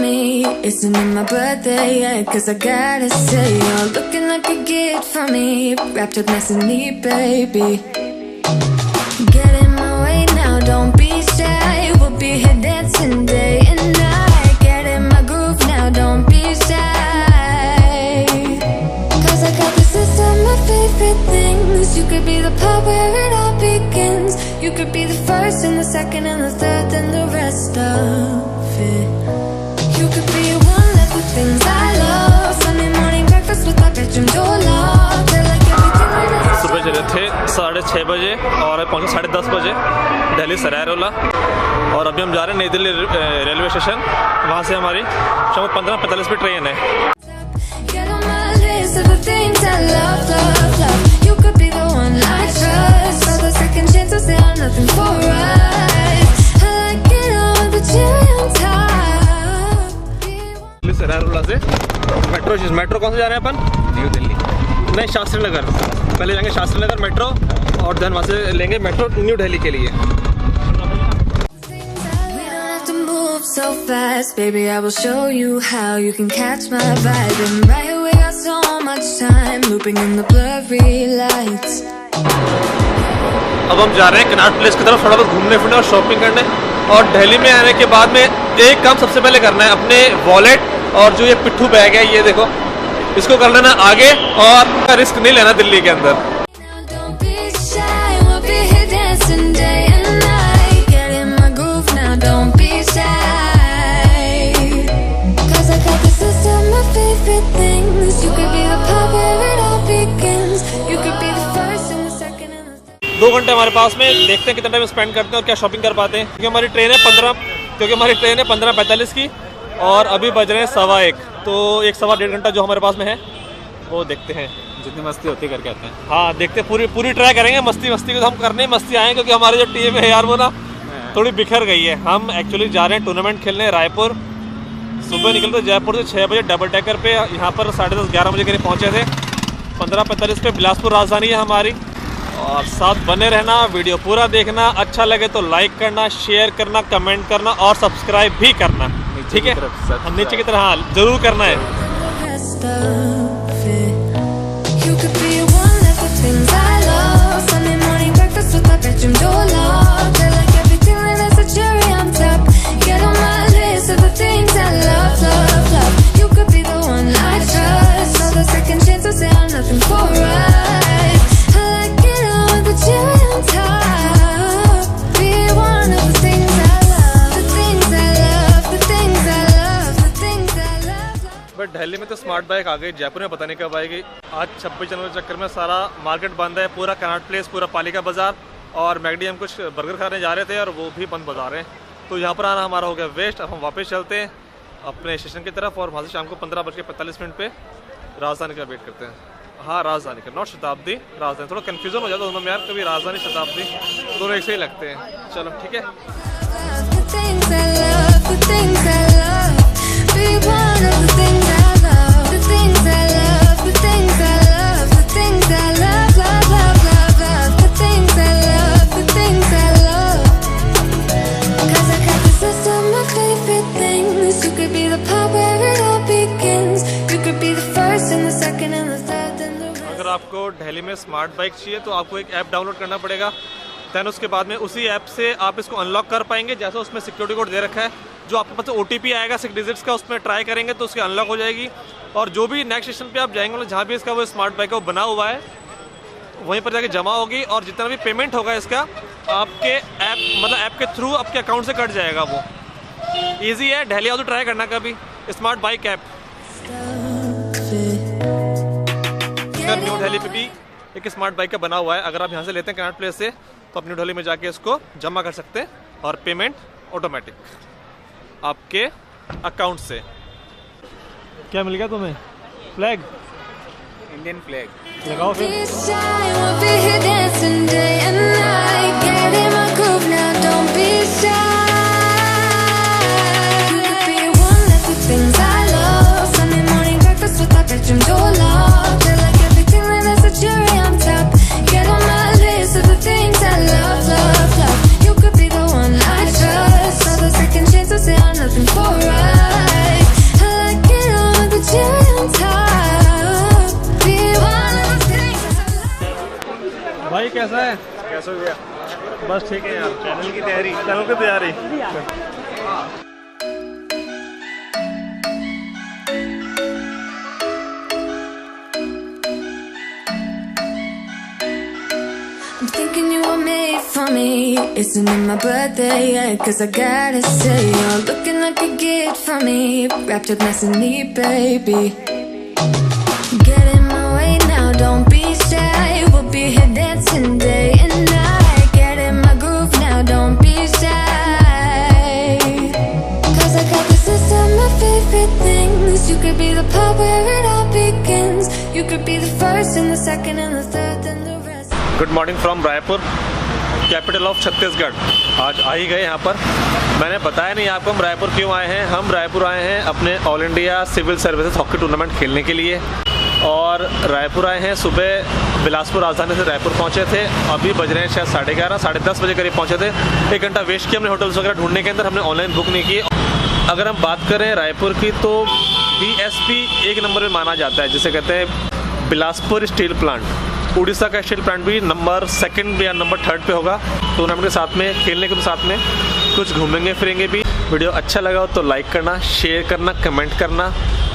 me. Isn't it my birthday yet? 'Cause I gotta say, you're looking like a gift for me. Wrapped up nice and neat, baby. Get in my way now, don't be shy. We'll be here dancing day and night. Get in my groove now, don't be shy. 'Cause I got this list of my favorite things. You could be the part where it all begins. You could be the first and the second and the third and the rest of it. You could be one of the things I love. Sunday morning breakfast with my bedroom door locked. I like everything I love. सुबह चले थे 6:30 बजे और पहुँचे 10:30 बजे दिल्ली सरायरोला। और अभी हम जा रहे हैं नई दिल्ली रेलवे स्टेशन। वहाँ से हमारी शाम को 15:45 पे ट्रेन है। Get on my list of the things I love, love, love. You could be the one I trust. All the second chances, they are nothing for us. I like it all with the cherry on top. Delhi सरायरोला से metro कौन से जा रहे हैं अपन? New Delhi नहीं, शास्त्री नगर। पहले जाएंगे Shastri Nagar metro और देन वहाँ से लेंगे मेट्रो न्यू दिल्ली के लिए। So fast, baby, I will show you how you can catch my vibe. And right here we got so much time, looping in the blurry lights. अब हम जा रहे हैं कनॉट प्लेस की तरफ, थोड़ा बहुत घूमने फिरने और शॉपिंग करने। और दिल्ली में आने के बाद में एक काम सबसे पहले करना है, अपने वॉलेट और जो ये पिट्ठू बैग है, ये देखो, इसको कर लेना आगे और रिस्क नहीं लेना दिल्ली के अंदर। दो घंटे हमारे पास में, देखते हैं कितना टाइम स्पेंड करते हैं और क्या शॉपिंग कर पाते हैं। क्योंकि हमारी ट्रेन है 15:45 की और अभी बज रहे हैं 1:15, तो 1-1.5 घंटा जो हमारे पास में है वो देखते हैं। जितनी मस्ती होती करके आते हैं। हाँ, देखते हैं, पूरी ट्राई करेंगे। मस्ती को तो हम करने ही मस्ती आए हैं, क्योंकि हमारी जो टीम है यार वो ना थोड़ी बिखर गई है। हम एक्चुअली जा रहे हैं टूर्नामेंट खेलने रायपुर। सुबह निकलते जयपुर से 6 बजे डबल डेकर पे, यहाँ पर 10:30-11 बजे करीब पहुँचे थे। 15:45 पे बिलासपुर राजधानी है हमारी। और साथ बने रहना, वीडियो पूरा देखना, अच्छा लगे तो लाइक करना, शेयर करना, कमेंट करना और सब्सक्राइब भी करना, ठीक है? हम नीचे की तरह हाँ जरूर करना है। दिल्ली में तो स्मार्ट बाइक आ गई, जयपुर में पता नहीं कब आएगी। आज 26 जनवरी के चक्कर में सारा मार्केट बंद है, पूरा कनॉट प्लेस, पूरा पालिका बाजार और मैकडी। हम कुछ बर्गर खाने जा रहे थे और वो भी बंद बाजार हैं, तो यहाँ पर आना हमारा हो गया वेस्ट। अब हम वापस चलते हैं अपने स्टेशन की तरफ और वहाँ से शाम को 15:45 पे राजधानी का वेट करते हैं। हाँ, राजधानी का, नॉट शताब्दी, राजधानी। थोड़ा कन्फ्यूजन हो जाता है दोनों में यार, कभी राजधानी शताब्दी दोनों एक से ही लगते हैं। चलो ठीक है। अगर आपको दिल्ली में स्मार्ट बाइक चाहिए तो आपको एक ऐप डाउनलोड करना पड़ेगा। दैन उसके बाद में उसी ऐप से आप इसको अनलॉक कर पाएंगे। जैसा उसमें सिक्योरिटी कोड दे रखा है, जो आपके पास OTP आएगा 6 डिजिट्स का, उसमें ट्राई करेंगे तो उसकी अनलॉक हो जाएगी। और जो भी नेक्स्ट स्टेशन पे आप जाएंगे, जहाँ भी इसका वो स्मार्ट बाइक है वो बना हुआ है, वहीं पर जाके जमा होगी और जितना भी पेमेंट होगा इसका आपके ऐप, मतलब ऐप के थ्रू आपके अकाउंट से कट जाएगा। वो ईजी है, दिल्ली आओ तो ट्राई करना कभी smart bike app. New Delhi पे भी एक स्मार्ट बाइक का बना हुआ है। अगर आप यहाँ से लेते हैं कनॉट प्लेस से तो आप न्यू दिल्ली में जाके इसको जमा कर सकते हैं और पेमेंट ऑटोमेटिक आपके अकाउंट से। क्या मिल गया तुम्हें? फ्लैग, इंडियन फ्लैग लगाओ फिर। Nothing for us. कैसा है? कैसे हो गया? बस ठीक है यार। चैनल की तैयारी। चैनल की तैयारी। I'm thinking you were made for me. Isn't it my birthday yet? Cause I gotta say, you're looking like a gift for me. Wrapped up nice and neat, baby. Get in my way now, don't be shy. We'll be here dancing day and night. Get in my groove now, don't be shy. Cause I got this list of my favorite things. You could be the part where it all begins. You could be the first and the second and the third and the rest. Good morning from Raipur, capital of Chhattisgarh. आज आ ही गए यहाँ पर। मैंने बताया नहीं आपको हम रायपुर क्यों आए हैं। हम रायपुर आए हैं अपने all India civil services hockey tournament खेलने के लिए। और रायपुर आए हैं सुबह, बिलासपुर राजधानी से रायपुर पहुँचे थे। अभी बज रहे हैं शायद 11:30 साढ़े 10 बजे करीब पहुँचे थे। 1 घंटा वेस्ट किया हमने होटल्स वगैरह ढूंढने के अंदर, हमने ऑनलाइन बुक नहीं की। अगर हम बात करें रायपुर की तो BSP 1 नंबर में माना जाता है, जिसे कहते हैं बिलासपुर स्टील प्लांट। उड़ीसा का स्टील प्लांट भी नंबर 2 या नंबर 3 पे होगा। टूर्नामेंट के साथ में खेलने के तो साथ में कुछ घूमेंगे फिरेंगे भी। वीडियो अच्छा लगा हो तो लाइक करना, शेयर करना, कमेंट करना।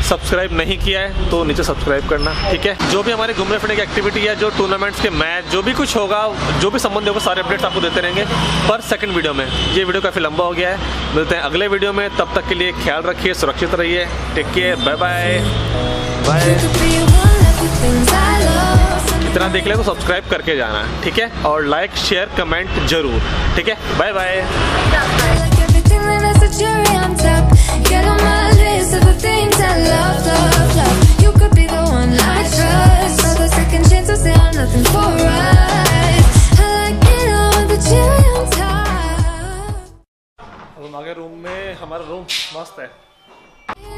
सब्सक्राइब नहीं किया है तो नीचे सब्सक्राइब करना, ठीक है। जो भी हमारे घूमने फिरने की एक्टिविटी है, जो टूर्नामेंट्स के मैच, जो भी कुछ होगा, जो भी संबंध होगा, सारे अपडेट्स आपको देते रहेंगे पर सेकंड वीडियो में। ये वीडियो काफ़ी लंबा हो गया है। मिलते हैं अगले वीडियो में, तब तक के लिए ख्याल रखिए, सुरक्षित रहिए। Take care, bye bye bye. इतना देख ले तो सब्सक्राइब करके जाना है, ठीक है। और लाइक शेयर कमेंट जरूर, ठीक है। Bye bye. Get on my list of the things I love, love, love. You could be the one I trust. For the second chance, I'll say I'm nothing for us. I like it all with the cherry on top. हम आगे room में, हमारा room मस्त है।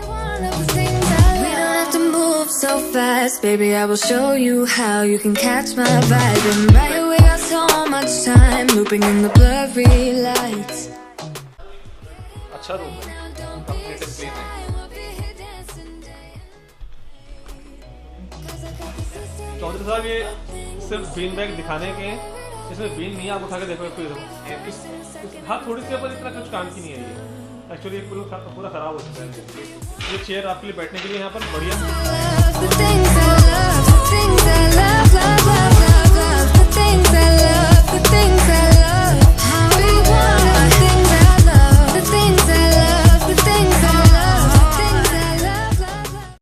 One of the things I love. We don't have to move so fast, baby. I will show you how you can catch my vibe. And right away, got so much time looping in the blurry lights. अच्छा room है, complete clean है। चौधरी साहब ये सिर्फ bean bag दिखाने के हैं, इसमें बीन नहीं है। आप उठा के देखो, हाँ थोड़ी सी, पर इतना कुछ काम की नहीं है ये। एक्चुअली पूरा खराब हो चुका है। ये चेयर आपके लिए बैठने के लिए यहाँ पर बढ़िया।